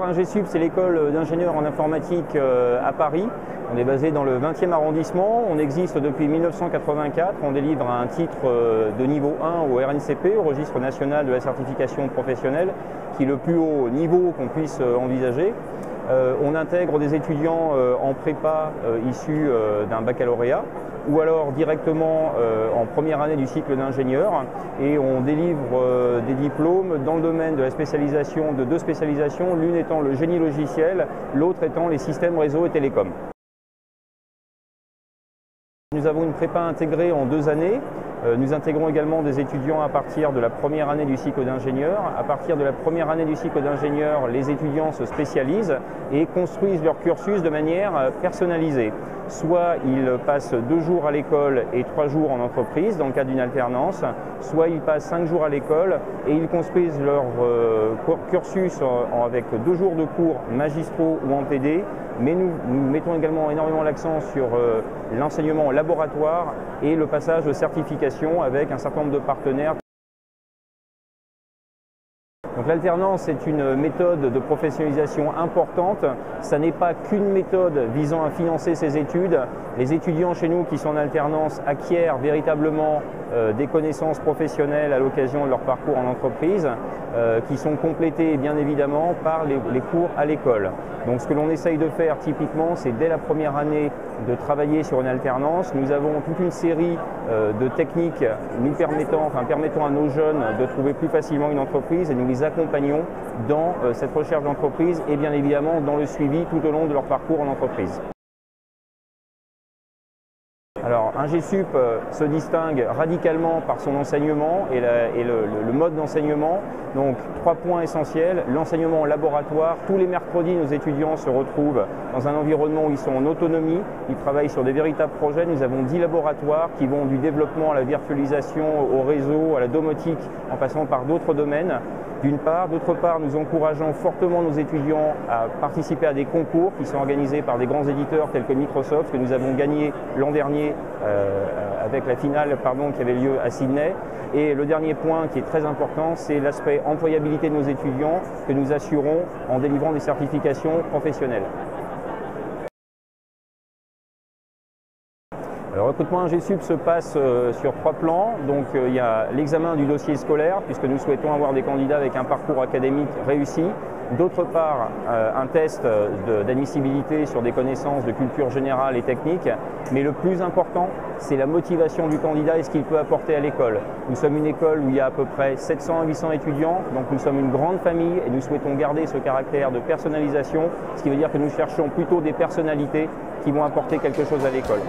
INGESUP, c'est l'école d'ingénieurs en informatique à Paris. On est basé dans le 20e arrondissement. On existe depuis 1984. On délivre un titre de niveau 1 au RNCP, au Registre national de la certification professionnelle, qui est le plus haut niveau qu'on puisse envisager. On intègre des étudiants en prépa issus d'un baccalauréat ou alors directement en première année du cycle d'ingénieur, et on délivre des diplômes dans le domaine de la spécialisation, de deux spécialisations, l'une étant le génie logiciel, l'autre étant les systèmes réseau et télécom. Nous avons une prépa intégrée en 2 années. Nous intégrons également des étudiants à partir de la première année du cycle d'ingénieur. À partir de la première année du cycle d'ingénieur, les étudiants se spécialisent et construisent leur cursus de manière personnalisée. Soit ils passent 2 jours à l'école et 3 jours en entreprise dans le cadre d'une alternance, soit ils passent 5 jours à l'école et ils construisent leur cursus avec 2 jours de cours magistraux ou en PD. Mais nous mettons également énormément l'accent sur l'enseignement laboratoire et le passage de certification avec un certain nombre de partenaires. Donc l'alternance est une méthode de professionnalisation importante. Ça n'est pas qu'une méthode visant à financer ses études. Les étudiants chez nous qui sont en alternance acquièrent véritablement des connaissances professionnelles à l'occasion de leur parcours en entreprise, qui sont complétées bien évidemment par les cours à l'école. Donc ce que l'on essaye de faire typiquement, c'est dès la première année de travailler sur une alternance. Nous avons toute une série de techniques permettant à nos jeunes de trouver plus facilement une entreprise, et nous les accompagnons dans cette recherche d'entreprise et bien évidemment dans le suivi tout au long de leur parcours en entreprise. Alors, INGESUP se distingue radicalement par son enseignement et le mode d'enseignement. Donc, 3 points essentiels. L'enseignement en laboratoire. Tous les mercredis, nos étudiants se retrouvent dans un environnement où ils sont en autonomie. Ils travaillent sur des véritables projets. Nous avons 10 laboratoires qui vont du développement à la virtualisation, au réseau, à la domotique, en passant par d'autres domaines. D'une part. D'autre part, nous encourageons fortement nos étudiants à participer à des concours qui sont organisés par des grands éditeurs tels que Microsoft, que nous avons gagné l'an dernier avec la finale qui avait lieu à Sydney. Et le dernier point qui est très important, c'est l'aspect employabilité de nos étudiants que nous assurons en délivrant des certifications professionnelles. Le recrutement INGESUP se passe sur 3 plans. Donc il y a l'examen du dossier scolaire, puisque nous souhaitons avoir des candidats avec un parcours académique réussi. D'autre part, un test d'admissibilité sur des connaissances de culture générale et technique. Mais le plus important, c'est la motivation du candidat et ce qu'il peut apporter à l'école. Nous sommes une école où il y a à peu près 700 à 800 étudiants, donc nous sommes une grande famille et nous souhaitons garder ce caractère de personnalisation, ce qui veut dire que nous cherchons plutôt des personnalités qui vont apporter quelque chose à l'école.